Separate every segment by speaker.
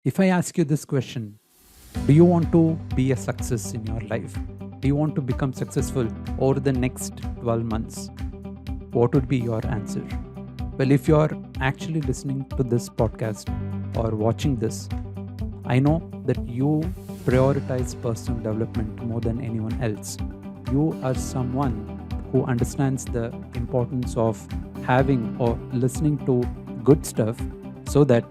Speaker 1: If I ask you this question, do you want to be a success in your life? Do you want to become successful over the next 12 months? What would be your answer? Well, if you're actually listening to this podcast or watching this, I know that you prioritize personal development more than anyone else. You are someone who understands the importance of having or listening to good stuff so that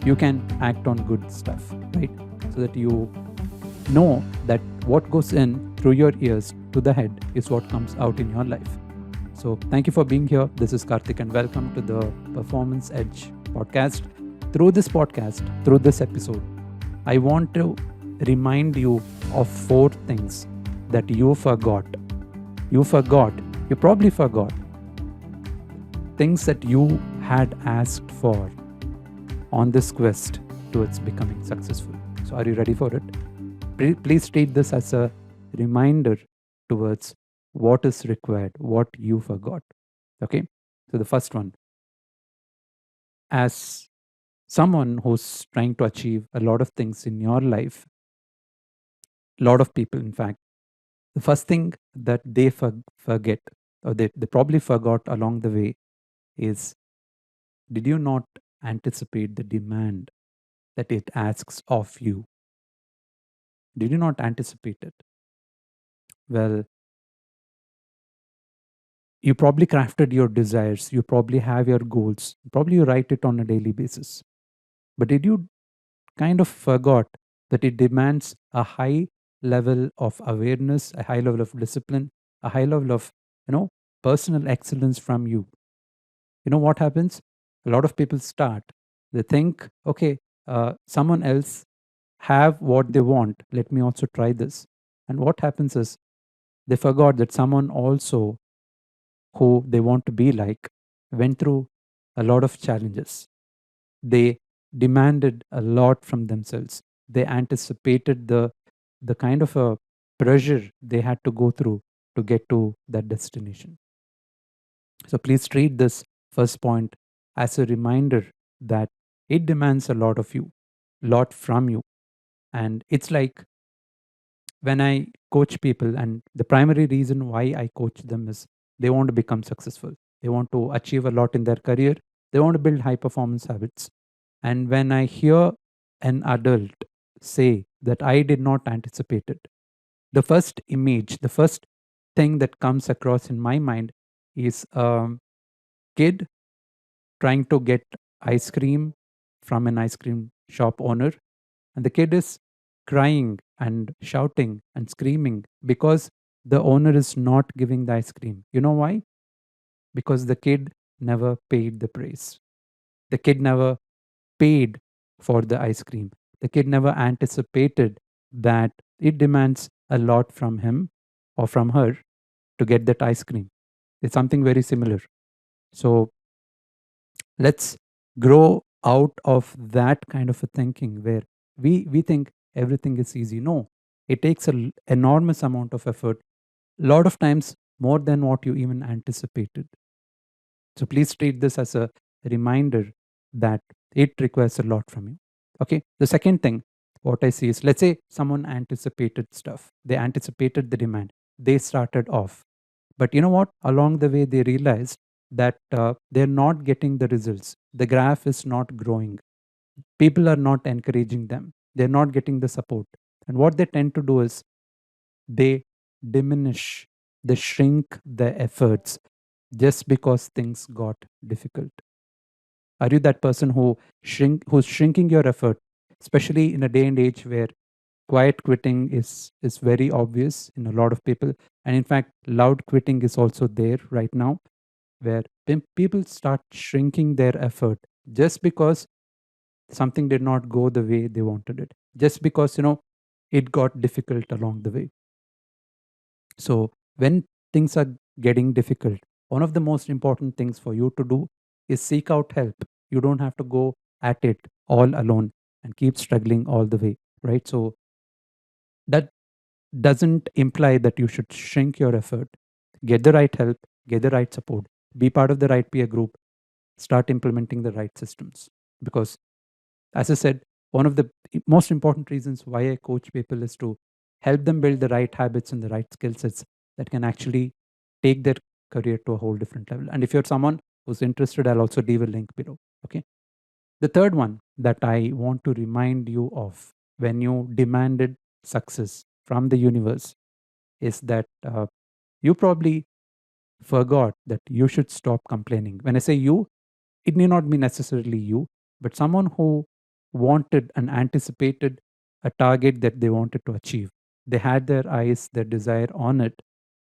Speaker 1: you can act on good stuff, right? So that you know that what goes in through your ears to the head is what comes out in your life. So, thank you for being here. This is Karthik, and welcome to the Performance Edge podcast. Through this episode, I want to remind you of 4 things that you forgot. You probably forgot things that you had asked for on this quest towards becoming successful. So, are you ready for it? Please treat this as a reminder towards what is required, what you forgot. Okay. So, the first one, as someone who's trying to achieve a lot of things in your life, a lot of people, in fact, the first thing that they forget or they probably forgot along the way is, did you not anticipate the demand that it asks of you? Did you not anticipate it? Well, you probably crafted your desires, you probably have your goals, probably you write it on a daily basis. But did you kind of forgot that it demands a high level of awareness, a high level of discipline, a high level of, you know, personal excellence from you? You know what happens? A lot of people start, they think, okay, someone else have what they want. Let me also try this. And what happens is they forgot that someone also who they want to be like went through a lot of challenges. They demanded a lot from themselves. They anticipated the kind of a pressure they had to go through to get to that destination. So please treat this first point as a reminder that it demands a lot of you, lot from you. And it's like when I coach people, and the primary reason why I coach them is they want to become successful. They want to achieve a lot in their career. They want to build high performance habits. And when I hear an adult say that I did not anticipate it, the first image, the first thing that comes across in my mind is a kid trying to get ice cream from an ice cream shop owner. And the kid is crying and shouting and screaming because the owner is not giving the ice cream. You know why? Because the kid never paid the price. The kid never paid for the ice cream. The kid never anticipated that it demands a lot from him or from her to get that ice cream. It's something very similar. So let's grow out of that kind of a thinking where we think everything is easy. No, it takes an enormous amount of effort, a lot of times more than what you even anticipated. So please treat this as a reminder that it requires a lot from you. Okay. The second thing, what I see is, let's say someone anticipated stuff. They anticipated the demand. They started off. But you know what? Along the way, they realized that they're not getting the results. The graph is not growing. People are not encouraging them. They're not getting the support. And what they tend to do is they diminish, they shrink the efforts just because things got difficult. Are you that person who's shrinking your effort, especially in a day and age where quiet quitting is very obvious in a lot of people, and in fact, loud quitting is also there right now, where people start shrinking their effort just because something did not go the way they wanted it, just because it got difficult along the way. So when things are getting difficult, one of the most important things for you to do is seek out help. You don't have to go at it all alone and keep struggling all the way, right? So that doesn't imply that you should shrink your effort. Get the right help, get the right support, be part of the right peer group, start implementing the right systems. Because, as I said, One of the most important reasons why I coach people is to help them build the right habits and the right skill sets that can actually take their career to a whole different level. And if you're someone who's interested, I'll also leave a link below. Okay. The third one that I want to remind you of when you demanded success from the universe is that you probably forgot that you should stop complaining. When I say you, it need not be necessarily you, but someone who wanted and anticipated a target that they wanted to achieve. They had their eyes, their desire on it,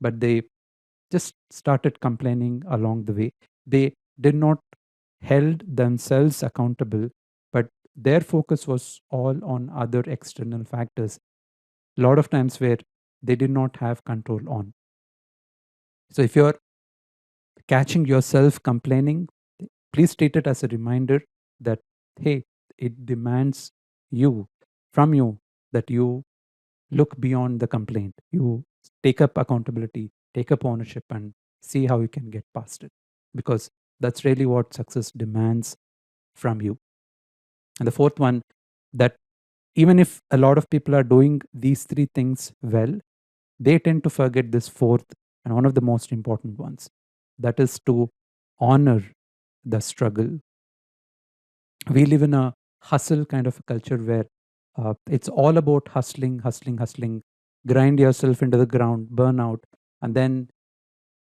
Speaker 1: but they just started complaining along the way. They did not held themselves accountable, but their focus was all on other external factors. A lot of times where they did not have control on. So if you're catching yourself complaining, please treat it as a reminder that, hey, it demands you, from you, that you look beyond the complaint. You take up accountability, take up ownership, and see how you can get past it. Because that's really what success demands from you. And the fourth one, that even if a lot of people are doing these three things well, they tend to forget this fourth and one of the most important ones, that is to honor the struggle. We live in a hustle kind of a culture where it's all about hustling, hustling, hustling, grind yourself into the ground, burn out, and then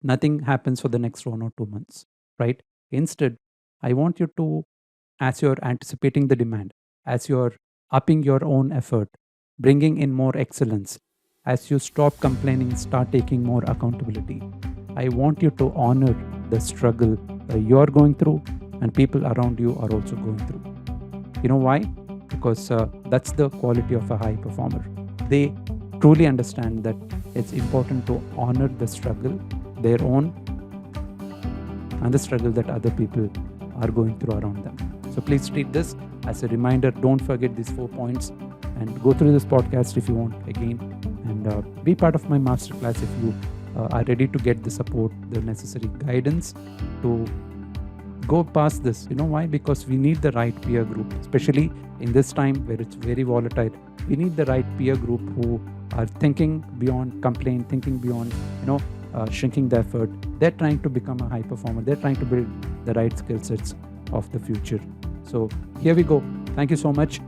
Speaker 1: nothing happens for the next 1 or 2 months, right? Instead, I want you to, as you're anticipating the demand, as you're upping your own effort, bringing in more excellence, as you stop complaining, start taking more accountability, I want you to honor the struggle that you're going through and people around you are also going through. You know why? Because that's the quality of a high performer. They truly understand that it's important to honor the struggle, their own, and the struggle that other people are going through around them. So please treat this as a reminder. Don't forget these 4 points and go through this podcast if you want again, and be part of my masterclass if you are ready to get the support, the necessary guidance to go past this. You know why? Because we need the right peer group, especially in this time where it's very volatile. We need the right peer group who are thinking beyond complaint, thinking beyond, shrinking the effort. They're trying to become a high performer. They're trying to build the right skill sets of the future. So here we go. Thank you so much.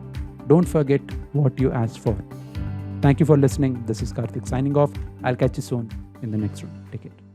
Speaker 1: Don't forget what you asked for. Thank you for listening. This is Karthik signing off. I'll catch you soon in the next one. Take care.